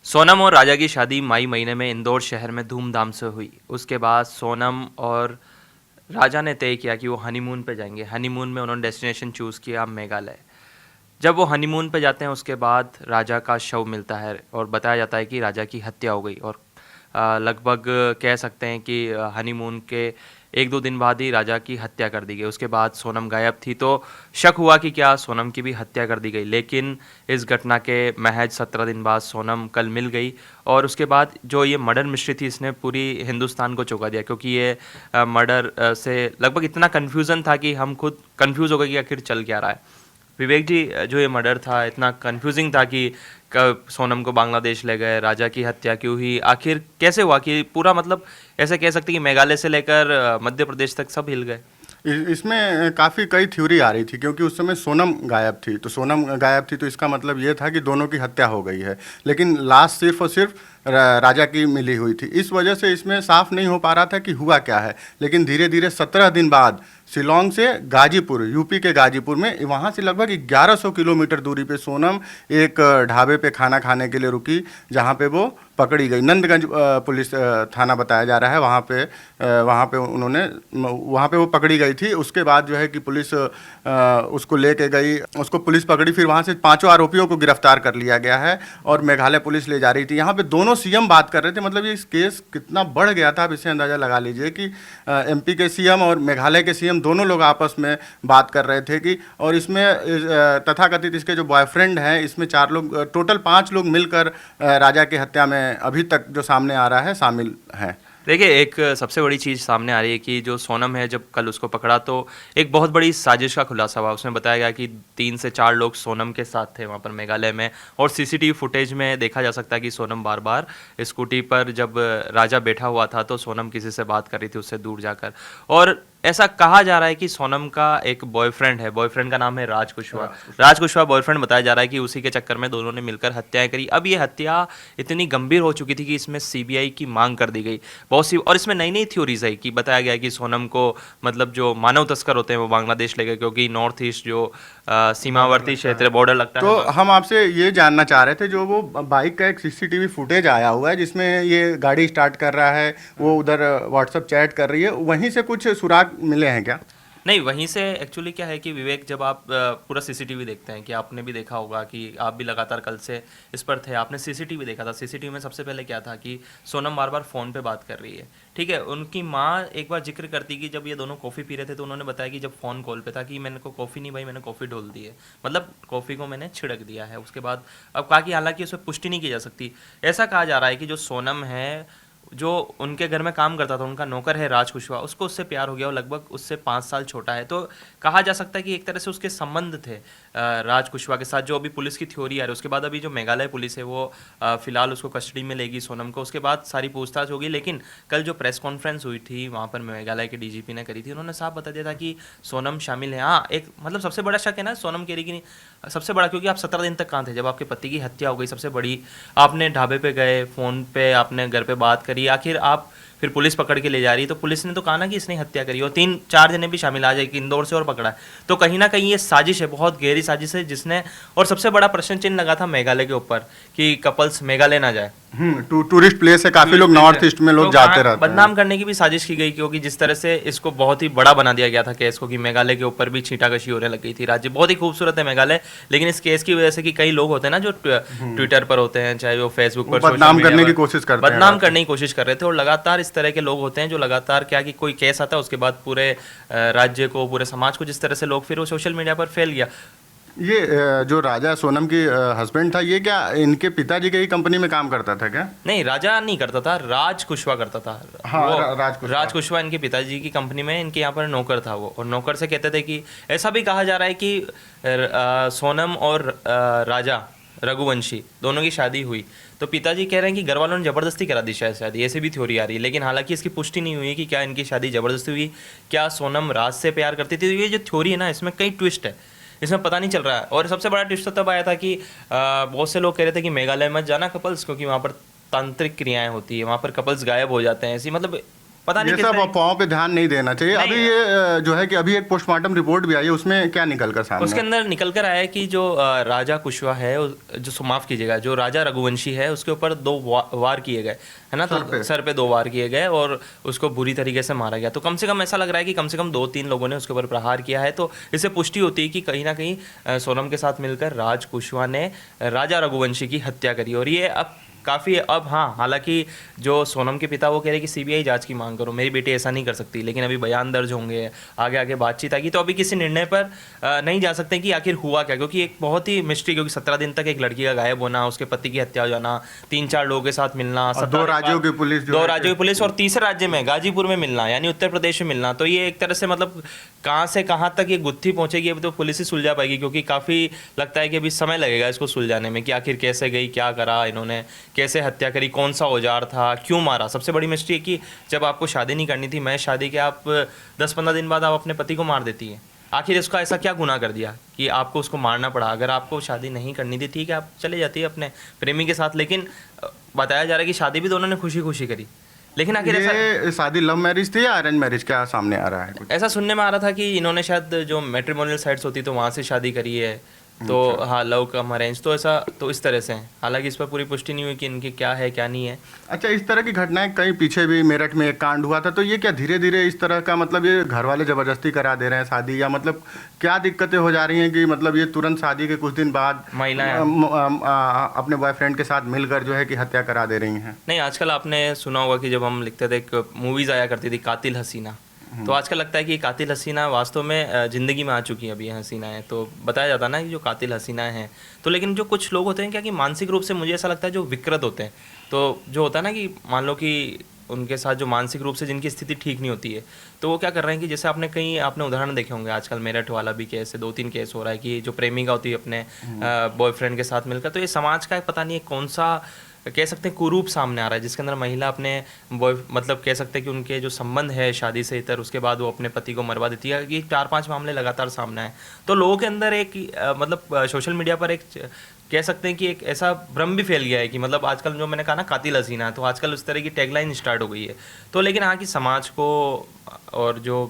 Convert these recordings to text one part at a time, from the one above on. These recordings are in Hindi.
सोनम और राजा की शादी मई महीने में इंदौर शहर में धूमधाम से हुई। उसके बाद सोनम और राजा ने तय किया कि वो हनीमून पे जाएंगे। हनीमून में उन्होंने डेस्टिनेशन चूज़ किया मेघालय। जब वो हनीमून पे जाते हैं उसके बाद राजा का शव मिलता है और बताया जाता है कि राजा की हत्या हो गई। और लगभग कह सकते हैं कि हनीमून के एक दो दिन बाद ही राजा की हत्या कर दी गई। उसके बाद सोनम गायब थी तो शक हुआ कि क्या सोनम की भी हत्या कर दी गई, लेकिन इस घटना के महज 17 दिन बाद सोनम कल मिल गई। और उसके बाद जो ये मर्डर मिस्ट्री थी इसने पूरी हिंदुस्तान को चौंका दिया, क्योंकि ये मर्डर से लगभग इतना कन्फ्यूज़न था कि हम खुद कन्फ्यूज़ हो गए कि आखिर चल क्या रहा है। विवेक जी, जो ये मर्डर था इतना कंफ्यूजिंग था कि कब सोनम को बांग्लादेश ले गए, राजा की हत्या क्यों हुई, आखिर कैसे हुआ कि पूरा मतलब ऐसे कह सकते हैं कि मेघालय से लेकर मध्य प्रदेश तक सब हिल गए। इसमें काफ़ी कई थ्योरी आ रही थी, क्योंकि उस समय सोनम गायब थी। तो सोनम गायब थी तो इसका मतलब ये था कि दोनों की हत्या हो गई है, लेकिन लाश सिर्फ और सिर्फ राजा की मिली हुई थी। इस वजह से इसमें साफ नहीं हो पा रहा था कि हुआ क्या है। लेकिन धीरे धीरे 17 दिन बाद शिलोंग से गाजीपुर, यूपी के गाजीपुर में, वहाँ से लगभग 1100 किलोमीटर दूरी पे सोनम एक ढाबे पे खाना खाने के लिए रुकी, जहाँ पे वो पकड़ी गई। नंदगंज पुलिस थाना बताया जा रहा है, वहाँ पे उन्होंने वहाँ पे वो पकड़ी गई थी। उसके बाद जो है कि पुलिस उसको लेके गई, उसको पुलिस पकड़ी, फिर वहाँ से 5 आरोपियों को गिरफ्तार कर लिया गया है और मेघालय पुलिस ले जा रही थी। यहाँ पे दोनों सीएम बात कर रहे थे। मतलब ये केस कितना बढ़ गया था, आप इससे अंदाज़ा लगा लीजिए कि एमपी के सीएम और मेघालय के सीएम दोनों लोग आपस में बात कर रहे थे कि, और इसमें तथाकथित इसके जो बॉयफ्रेंड हैं, इसमें 4 लोग, टोटल 5 लोग मिलकर राजा की हत्या में अभी तक जो सामने आ रहा है शामिल हैं। देखिए, एक सबसे बड़ी चीज़ सामने आ रही है कि जो सोनम है, जब कल उसको पकड़ा तो एक बहुत बड़ी साजिश का खुलासा हुआ। उसमें बताया गया कि 3 से 4 लोग सोनम के साथ थे वहाँ पर मेघालय में, और सीसीटीवी फुटेज में देखा जा सकता है कि सोनम बार बार स्कूटी पर जब राजा बैठा हुआ था तो सोनम किसी से बात कर रही थी उससे दूर जाकर। और ऐसा कहा जा रहा है कि सोनम का एक बॉयफ्रेंड है, बॉयफ्रेंड का नाम है राज कुशवाहा। राज कुशवाहा बॉयफ्रेंड बताया जा रहा है कि उसी के चक्कर में दोनों ने मिलकर हत्याएं करी। अब ये हत्या इतनी गंभीर हो चुकी थी कि इसमें सीबीआई की मांग कर दी गई बहुत सी, और इसमें नई नई थ्योरीज आई कि बताया गया कि सोनम को मतलब जो मानव तस्कर होते हैं वो बांग्लादेश ले गए, क्योंकि नॉर्थ ईस्ट जो सीमावर्ती क्षेत्र बॉर्डर लगता तो है। हम आपसे ये जानना चाह रहे थे, जो वो बाइक का एक सीसीटीवी फुटेज आया हुआ है जिसमें ये गाड़ी स्टार्ट कर रहा है, वो उधर व्हाट्सअप चैट कर रही है, वहीं से कुछ सुराग मिले हैं क्या? नहीं, वहीं से एक्चुअली क्या है कि विवेक, जब आप पूरा सीसीटीवी देखते हैं, कि आपने भी देखा होगा कि आप भी लगातार कल से इस पर थे, आपने सीसीटीवी देखा था। सीसीटीवी में सबसे पहले क्या था कि सोनम बार बार फ़ोन पे बात कर रही है, ठीक है। उनकी माँ एक बार जिक्र करती कि जब ये दोनों कॉफ़ी पी रहे थे तो उन्होंने बताया कि जब फ़ोन कॉल पे था कि मैंने को कॉफ़ी नहीं भाई, मैंने कॉफ़ी डोल दी है, मतलब कॉफ़ी को मैंने छिड़क दिया है। उसके बाद अब कहा कि हालांकि उसमें पुष्टि नहीं की जा सकती। ऐसा कहा जा रहा है कि जो सोनम है, जो उनके घर में काम करता था, उनका नौकर है राज कुशवाहा, उसको उससे प्यार हो गया, और लगभग उससे 5 साल छोटा है। तो कहा जा सकता है कि एक तरह से उसके संबंध थे राज कुशवाहा के साथ, जो अभी पुलिस की थ्योरी आ रही है। उसके बाद अभी जो मेघालय पुलिस है वो फिलहाल उसको कस्टडी में लेगी सोनम को, उसके बाद सारी पूछताछ होगी। लेकिन कल जो प्रेस कॉन्फ्रेंस हुई थी वहाँ पर मेघालय के डीजीपी ने करी थी, उन्होंने साफ बता दिया था कि सोनम शामिल है। हाँ, एक मतलब सबसे बड़ा शक है ना सोनम कह रही कि नहीं, सबसे बड़ा, क्योंकि आप 17 दिन तक कहाँ थे जब आपके पति की हत्या हो गई। सबसे बड़ी, आपने ढाबे पे गए, फ़ोन पे आपने घर पे बात करी, आखिर आप फिर पुलिस पकड़ के ले जा रही है, तो पुलिस ने तो कहा ना कि इसने हत्या करी, और 3-4 जने भी शामिल आ जाए कि इंदौर से और पकड़ा है। तो कहीं ना कहीं ये साजिश है, बहुत गहरी साजिश है, जिसने, और सबसे बड़ा प्रश्न चिन्ह लगा था मेघालय के ऊपर कि कपल्स मेघालय ना जाए। टूरिस्ट प्लेस है, काफी लोग नॉर्थ ईस्ट में लोग तो जाते रहते हैं। बदनाम करने की भी साजिश की गई, क्योंकि जिस तरह से इसको बहुत ही बड़ा बना दिया गया था केस को, कि मेघालय के ऊपर भी छींटाकशी होने लग गई थी। राज्य बहुत ही खूबसूरत है मेघालय, लेकिन इस केस की वजह से कि कई लोग होते हैं ना जो ट्विटर पर होते हैं, चाहे वो फेसबुक पर, बदनाम करने की कोशिश करते हैं, बदनाम करने की कोशिश कर रहे थे। और लगातार इस तरह के लोग होते हैं जो लगातार क्या कि कोई केस आता है उसके बाद पूरे राज्य को, पूरे समाज को, जिस तरह से लोग फिर वो सोशल मीडिया पर फैल गया। ये जो राजा सोनम की हस्बैंड था, ये क्या इनके पिताजी के ही कंपनी में काम करता था क्या? नहीं, राजा नहीं करता था, राज कुशवाहा करता था। हाँ, वो राज कुशवाहा इनके पिताजी की कंपनी में, इनके यहाँ पर नौकर था वो, और नौकर से कहते थे कि, ऐसा भी कहा जा रहा है कि सोनम और राजा रघुवंशी दोनों की शादी हुई तो पिताजी कह रहे हैं कि घर वालों ने ज़बरदस्ती करा दी शायद शादी, ऐसे भी थ्योरी आ रही है। लेकिन हालांकि इसकी पुष्टि नहीं हुई कि क्या इनकी शादी ज़बरदस्ती हुई, क्या सोनम राज से प्यार करती थी। तो ये जो थ्योरी है ना, इसमें कई ट्विस्ट है, इसमें पता नहीं चल रहा है। और सबसे बड़ा ट्विस्ट तब आया था कि बहुत से लोग कह रहे थे कि मेघालय मत जाना कपल्स, क्योंकि वहाँ पर तांत्रिक क्रियाएं होती है, वहाँ पर कपल्स गायब हो जाते हैं, ऐसी मतलब पता नहीं ये किस सब तरह अफवाहों पे ध्यान नहीं देना चाहिए। नहीं, अभी ये जो है कि अभी एक पोस्टमार्टम रिपोर्ट भी आई है, उसमें क्या निकल कर सामने उसके अंदर निकल कर आया कि जो राजा कुशवा है जो माफ कीजिएगा जो राजा रघुवंशी है उसके ऊपर 2 वार किए गए है ना, तो सर पे 2 वार किए गए और उसको बुरी तरीके से मारा गया। तो कम से कम ऐसा लग रहा है कि कम से कम 2-3 लोगों ने उसके ऊपर प्रहार किया है। तो इससे पुष्टि होती है कि कहीं ना कहीं सोनम के साथ मिलकर राज कुशवा ने राजा रघुवंशी की हत्या करी। और ये अब काफ़ी अब हाँ, हालांकि जो सोनम के पिता वो कह रहे कि सीबीआई जांच की मांग करो, मेरी बेटी ऐसा नहीं कर सकती, लेकिन अभी बयान दर्ज होंगे, आगे आगे बातचीत आएगी, तो अभी किसी निर्णय पर नहीं जा सकते कि आखिर हुआ क्या, क्योंकि एक बहुत ही मिस्ट्री, क्योंकि 17 दिन तक एक लड़की का गायब होना, उसके पति की हत्या हो जाना, 3-4 लोगों के साथ मिलना, 2 राज्यों की पुलिस, 2 राज्यों की पुलिस और तीसरे राज्य में गाजीपुर में मिलना, यानी उत्तर प्रदेश में मिलना। तो ये एक तरह से मतलब कहाँ से कहाँ तक ये गुत्थी पहुंचेगी अभी तो पुलिस ही सुलझा पाएगी, क्योंकि काफ़ी लगता है कि अभी समय लगेगा इसको सुलझाने में कि आखिर कैसे गई, क्या करा इन्होंने, कैसे हत्या करी, कौन सा औजार था, क्यों मारा। सबसे बड़ी मिस्ट्री है कि जब आपको शादी नहीं करनी थी, मैं शादी के आप 10-15 दिन बाद आप अपने पति को मार देती है। आखिर इसका ऐसा क्या गुनाह कर दिया कि आपको उसको मारना पड़ा। अगर आपको शादी नहीं करनी थी ठीक है, आप चले जाती है अपने प्रेमी के साथ, लेकिन बताया जा रहा है कि शादी भी दोनों ने खुशी खुशी करी। लेकिन आखिर ये शादी लव मैरिज थी या अरेंज मैरिज, क्या सामने आ रहा है कुछ? ऐसा सुनने में आ रहा था कि इन्होंने शायद जो मैट्रिमोनियल साइट्स होती तो वहाँ से शादी करी है, तो हाँ लव कम अरेंज, तो ऐसा तो इस तरह से हैं। हालांकि इस पर पूरी पुष्टि नहीं हुई कि इनकी क्या है क्या नहीं है। अच्छा, इस तरह की घटनाएं कहीं पीछे भी मेरठ में एक कांड हुआ था, तो ये क्या धीरे धीरे इस तरह का मतलब ये घर वाले ज़बरदस्ती करा दे रहे हैं शादी, या मतलब क्या दिक्कतें हो जा रही हैं कि मतलब ये तुरंत शादी के कुछ दिन बाद महिलाएं अपने बॉयफ्रेंड के साथ मिलकर जो है कि हत्या करा दे रही हैं? नहीं, आजकल आपने सुना होगा कि जब हम लिखते थे एक मूवीज़ आया करती थी कातिल हसीना, तो आजकल लगता है कि कातिल हसीना वास्तव में ज़िंदगी में आ चुकी है अभी ये हसीना है। तो बताया जाता ना कि जो कातिल हसीना है, तो लेकिन जो कुछ लोग होते हैं क्या कि मानसिक रूप से मुझे ऐसा लगता है जो विकृत होते हैं, तो जो होता है ना कि मान लो कि उनके साथ जो मानसिक रूप से जिनकी स्थिति ठीक नहीं होती है, तो वो क्या कर रहे हैं कि जैसे आपने उदाहरण देखे होंगे आजकल मेरठ वाला भी केस है, 2-3 केस हो रहा है कि जो प्रेमिका होती है अपने बॉयफ्रेंड के साथ मिलकर, तो ये समाज का पता नहीं कौन सा कह सकते हैं कुरूप सामने आ रहा है, जिसके अंदर महिला अपने बॉय मतलब कह सकते हैं कि उनके जो संबंध है शादी से इतर, उसके बाद वो अपने पति को मरवा देती है। ये 4-5 मामले लगातार सामने आए, तो लोगों के अंदर एक मतलब सोशल मीडिया पर एक कह सकते हैं कि एक ऐसा भ्रम भी फैल गया है कि मतलब आजकल जो मैंने कहा ना कातिल हसीना है, तो आजकल उस तरह की टैगलाइन स्टार्ट हो गई है। तो लेकिन हाँ कि समाज को और जो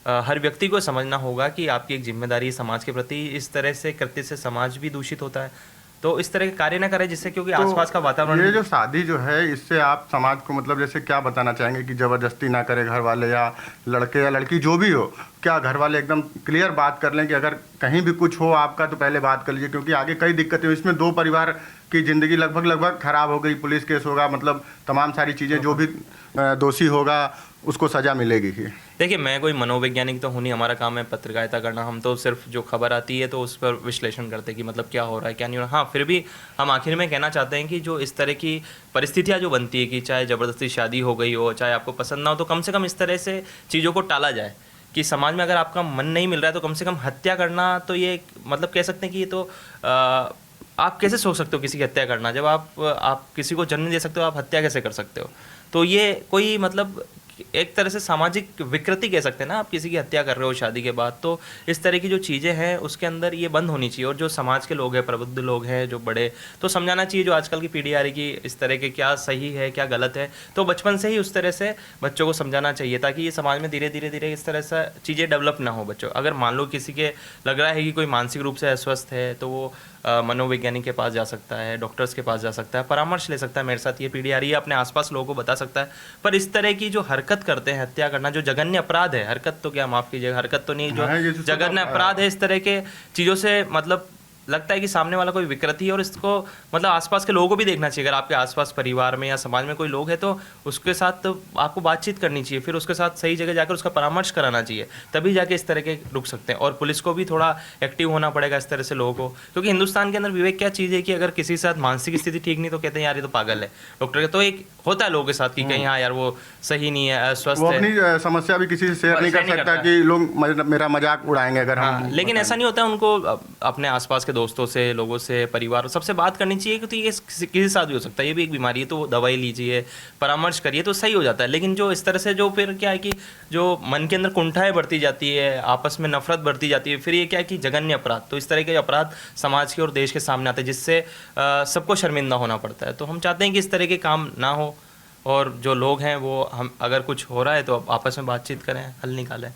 हर व्यक्ति को समझना होगा कि आपकी एक जिम्मेदारी है समाज के प्रति, इस तरह से कृत्य से समाज भी दूषित होता है, तो इस तरह के कार्य ना करें जिससे, क्योंकि आसपास का वातावरण ये जो शादी जो है इससे आप समाज को मतलब जैसे क्या बताना चाहेंगे कि ज़बरदस्ती ना करे घर वाले, या लड़के या लड़की जो भी हो, क्या घर वाले एकदम क्लियर बात कर लें कि अगर कहीं भी कुछ हो आपका तो पहले बात कर लीजिए, क्योंकि आगे कई दिक्कतें, इसमें 2 परिवार की ज़िंदगी लगभग खराब हो गई, पुलिस केस होगा, मतलब तमाम सारी चीज़ें, जो भी दोषी होगा उसको सज़ा मिलेगी ही। देखिए, मैं कोई मनोवैज्ञानिक तो हूँ नहीं, हमारा काम है पत्रकारिता करना, हम तो सिर्फ जो खबर आती है तो उस पर विश्लेषण करते हैं कि मतलब क्या हो रहा है क्या नहीं हो रहा। हाँ, फिर भी हम आखिर में कहना चाहते हैं कि जो इस तरह की परिस्थितियाँ जो बनती है कि चाहे ज़बरदस्ती शादी हो गई हो, चाहे आपको पसंद ना हो, तो कम से कम इस तरह से चीज़ों को टाला जाए कि समाज में अगर आपका मन नहीं मिल रहा है तो कम से कम हत्या करना, तो ये मतलब कह सकते हैं कि ये तो आप कैसे सोच सकते हो किसी की हत्या करना, जब आप किसी को जन्म दे सकते हो, आप हत्या कैसे कर सकते हो? तो ये कोई मतलब एक तरह से सामाजिक विकृति कह सकते हैं ना, आप किसी की हत्या कर रहे हो शादी के बाद, तो इस तरह की जो चीज़ें हैं उसके अंदर ये बंद होनी चाहिए। और जो समाज के लोग हैं, प्रबुद्ध लोग हैं जो बड़े, तो समझाना चाहिए जो आजकल की पीढ़ी आ रही कि इस तरह के क्या सही है क्या गलत है, तो बचपन से ही उस तरह से बच्चों को समझाना चाहिए ताकि ये समाज में धीरे धीरे इस तरह से चीज़ें डेवलप ना हो बच्चों। अगर मान लो किसी के लग रहा है कि कोई मानसिक रूप से अस्वस्थ है, तो वो मनोवैज्ञानिक के पास जा सकता है, डॉक्टर्स के पास जा सकता है, परामर्श ले सकता है, मेरे साथ ये पीढ़ी आ रही है, अपने आसपास लोगों को बता सकता है। पर इस तरह की जो हरकत करते हैं, हत्या करना, जो जघन्य अपराध है, हरकत तो क्या माफ़ कीजिएगा, हरकत तो नहीं, जो जघन्य अपराध है, इस तरह के चीज़ों से मतलब लगता है कि सामने वाला कोई विकृति है, और इसको मतलब आसपास के लोगों को भी देखना चाहिए। अगर आपके आसपास परिवार में या समाज में कोई लोग है तो उसके साथ तो आपको बातचीत करनी चाहिए, फिर उसके साथ सही जगह जाकर उसका परामर्श कराना चाहिए, तभी जाके इस तरह के रुक सकते हैं। और पुलिस को भी थोड़ा एक्टिव होना पड़ेगा इस तरह से लोगों को, क्योंकि हिंदुस्तान के अंदर विवेक क्या चीज़ है कि अगर किसी के साथ मानसिक स्थिति ठीक नहीं तो कहते हैं यार ये तो पागल है, डॉक्टर के तो एक होता है लोगों के साथ कि कहीं हाँ यार वो सही नहीं है, अस्वस्थ है, अपनी समस्या भी किसी से शेयर नहीं कर सकता कि लोग मेरा मजाक उड़ाएंगे अगर हम। लेकिन ऐसा नहीं होता है, उनको अपने आसपास के दोस्तों से, लोगों से, परिवार सबसे बात करनी चाहिए कि तो ये किसी के साथ भी हो सकता है, ये भी एक बीमारी है, तो दवाई लीजिए, परामर्श करिए तो सही हो जाता है। लेकिन जो इस तरह से जो फिर क्या है कि जो मन के अंदर कुंठाएं बढ़ती जाती है, आपस में नफरत बढ़ती जाती है, फिर ये क्या है कि जघन्य अपराध, तो इस तरह के अपराध समाज के और देश के सामने आते हैं जिससे सबको शर्मिंदा होना पड़ता है। तो हम चाहते हैं कि इस तरह के काम ना हो, और जो लोग हैं वो हम अगर कुछ हो रहा है तो आपस में बातचीत करें, हल निकालें।